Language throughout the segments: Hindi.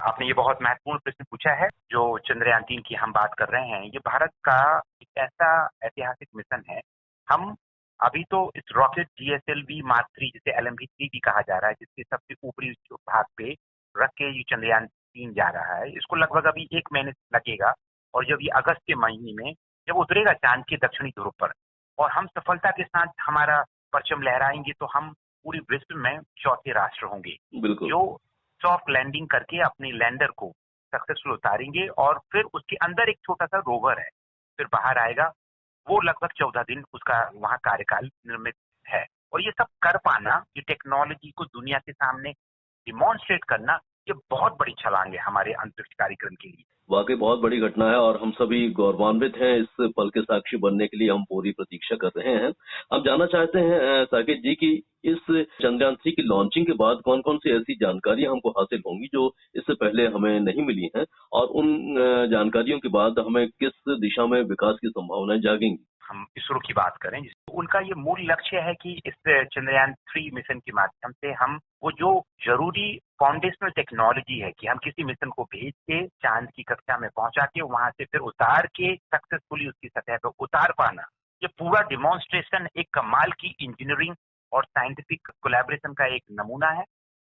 आपने ये बहुत महत्वपूर्ण प्रश्न पूछा है। जो चंद्रयान-3 की हम बात कर रहे हैं, ये भारत का एक ऐसा ऐतिहासिक मिशन है। हम अभी तो इस रॉकेट जीएसएलवी मार्क 3 जिसे एलएमवी-3 भी कहा जा रहा है, जिसके सबसे ऊपरी जो भाग पे रख के ये चंद्रयान-3 जा रहा है। इसको लगभग अभी 1 महीने लगेगा और जब ये अगस्त के महीने में जब उतरेगा चाँद के दक्षिणी ध्रुव पर और हम सफलता के साथ हमारा परचम लहराएँगे, तो हम पूरे विश्व में चौथे राष्ट्र होंगे, बिल्कुल। जो सॉफ्ट लैंडिंग करके अपने लैंडर को सक्सेसफुल उतारेंगे और फिर उसके अंदर एक छोटा सा रोवर है, फिर बाहर आएगा। वो लगभग 14 दिन उसका वहाँ कार्यकाल निर्मित है और ये सब कर पाना, ये टेक्नोलॉजी को दुनिया के सामने डिमॉन्स्ट्रेट करना, ये बहुत बड़ी छलांग है हमारे अंतरिक्ष कार्यक्रम के लिए। वाकई बहुत बड़ी घटना है और हम सभी गौरवान्वित हैं। इस पल के साक्षी बनने के लिए हम पूरी प्रतीक्षा कर रहे हैं। हम जानना चाहते हैं साकेत जी की इस चंद्रयान-3 की लॉन्चिंग के बाद कौन-कौन सी ऐसी जानकारियां हमको हासिल होंगी जो इससे पहले हमें नहीं मिली हैं और उन जानकारियों के बाद हमें किस दिशा में विकास की संभावनाएं जागेंगी? हम इसरो की बात करें, उनका ये मूल लक्ष्य है कि इस चंद्रयान-3 मिशन के माध्यम से हम वो जो जरूरी फाउंडेशनल टेक्नोलॉजी है कि हम किसी मिशन को भेज के चांद की कक्षा में पहुंचा के वहां से फिर उतार के सक्सेसफुली उसकी सतह पर उतार पाना, ये पूरा डिमॉन्स्ट्रेशन एक कमाल की इंजीनियरिंग और साइंटिफिक कोलैबोरेशन का एक नमूना है।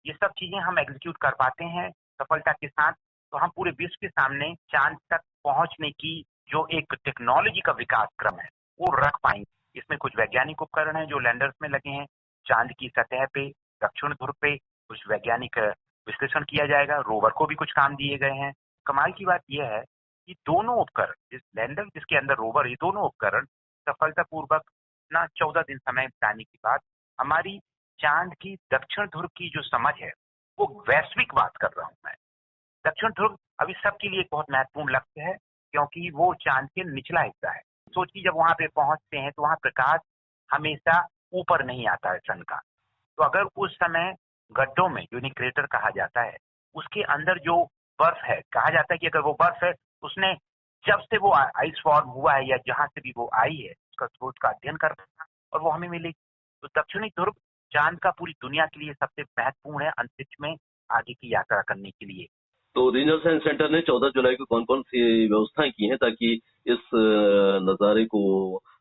ये सब चीजें हम एग्जीक्यूट कर पाते हैं सफलता के साथ, तो हम पूरे विश्व के सामने चांद तक पहुंचने की जो एक टेक्नोलॉजी का विकास क्रम है वो रख पाएंगे। इसमें कुछ वैज्ञानिक उपकरण हैं जो लैंडर्स में लगे हैं। चांद की सतह पे, दक्षिण ध्रुव पे कुछ वैज्ञानिक विश्लेषण किया जाएगा। रोवर को भी कुछ काम दिए गए हैं। कमाल की बात यह है कि दोनों उपकरण, जिस लैंडर जिसके अंदर रोवर, ये दोनों उपकरण सफलतापूर्वक ना 14 दिन समय बिताने के बाद हमारी चांद की दक्षिण ध्रुव की जो समझ है, वो वैश्विक बात कर रहा हूं मैं। दक्षिण ध्रुव अभी सबके लिए एक बहुत महत्वपूर्ण लक्ष्य है क्योंकि वो चांद के निचला हिस्सा है। सोचिए जब वहां पे पहुंचते हैं तो वहां प्रकाश हमेशा ऊपर नहीं आता है सन का। तो अगर उस समय गड्ढों में, जो क्रेटर कहा जाता है, उसके अंदर जो बर्फ है, कहा जाता है कि अगर वो बर्फ है उसने जब से वो आइस फॉर्म हुआ है या जहां से भी वो आई है उसका स्रोत का अध्ययन करना और वो हमें मिलेगी। तो दक्षिणी ध्रुव चांद का पूरी दुनिया के लिए सबसे महत्वपूर्ण है अंतरिक्ष में आगे की यात्रा करने के लिए। तो रीजनल साइंस सेंटर ने 14 जुलाई को कौन-कौन सी व्यवस्थाएं की हैं ताकि इस नज़ारे को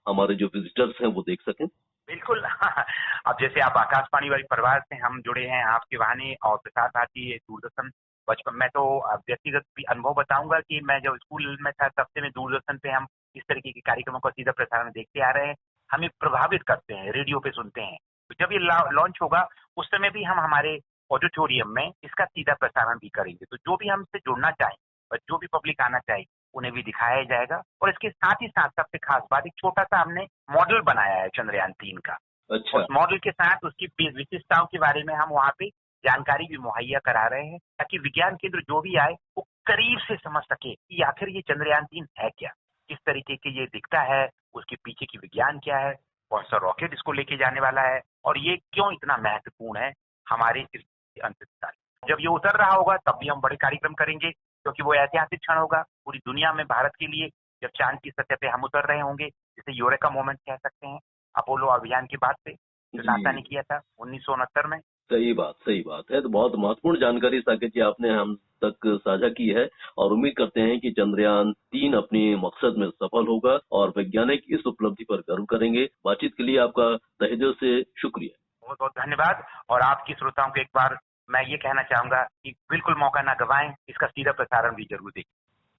हमारे जो विजिटर्स हैं वो देख सकें? बिल्कुल। अब जैसे आप आकाशवाणी वाली परिवार से हम जुड़े हैं आपके बहाने और प्रसार भारती, दूरदर्शन। बचपन में तो व्यक्तिगत भी अनुभव बताऊंगा कि मैं जब स्कूल में था तब से मैं दूरदर्शन पे हम इस तरीके के कार्यक्रमों का सीधा प्रसारण देखते आ रहे हैं। हमें प्रभावित करते हैं, रेडियो पे सुनते हैं। तो जब ये लॉन्च होगा उस समय भी हम हमारे ऑडिटोरियम में इसका सीधा प्रसारण भी करेंगे। तो जो भी हमसे जुड़ना चाहे और जो भी पब्लिक आना चाहे उन्हें भी दिखाया जाएगा। और इसके साथ ही साथ सबसे खास बात, एक छोटा सा हमने मॉडल बनाया है चंद्रयान-3 का। अच्छा। उस मॉडल के साथ उसकी विशिष्टताओं के बारे में हम वहाँ पे जानकारी भी मुहैया करा रहे हैं ताकि विज्ञान केंद्र जो भी आए वो करीब से समझ सके कि आखिर ये चंद्रयान-3 है क्या, किस तरीके के ये दिखता है, उसके पीछे की विज्ञान क्या है, कौन सा रॉकेट इसको लेके जाने वाला है और ये क्यों इतना महत्वपूर्ण है हमारे इस अंतरिक्ष कार्य। जब ये उतर रहा होगा तब भी हम बड़े कार्यक्रम करेंगे क्योंकि वो ऐतिहासिक क्षण होगा पूरी दुनिया में, भारत के लिए। जब चांद की सतह पे हम उतर रहे होंगे, जिसे यूरेका मोमेंट कह सकते हैं, अपोलो अभियान के बाद से जो नासा ने किया था 1969 में। सही बात है। तो बहुत महत्वपूर्ण जानकारी साकेत जी आपने हम तक साझा की है और उम्मीद करते हैं कि चंद्रयान-3 अपने मकसद में सफल होगा और वैज्ञानिक इस उपलब्धि पर गर्व करेंगे। बातचीत के लिए आपका तहे दिल से शुक्रिया। बहुत बहुत धन्यवाद। और आपकी श्रोताओं को एक बार मैं ये कहना चाहूंगा कि बिल्कुल मौका ना गवाएं, इसका सीधा प्रसारण भी जरूर देखें।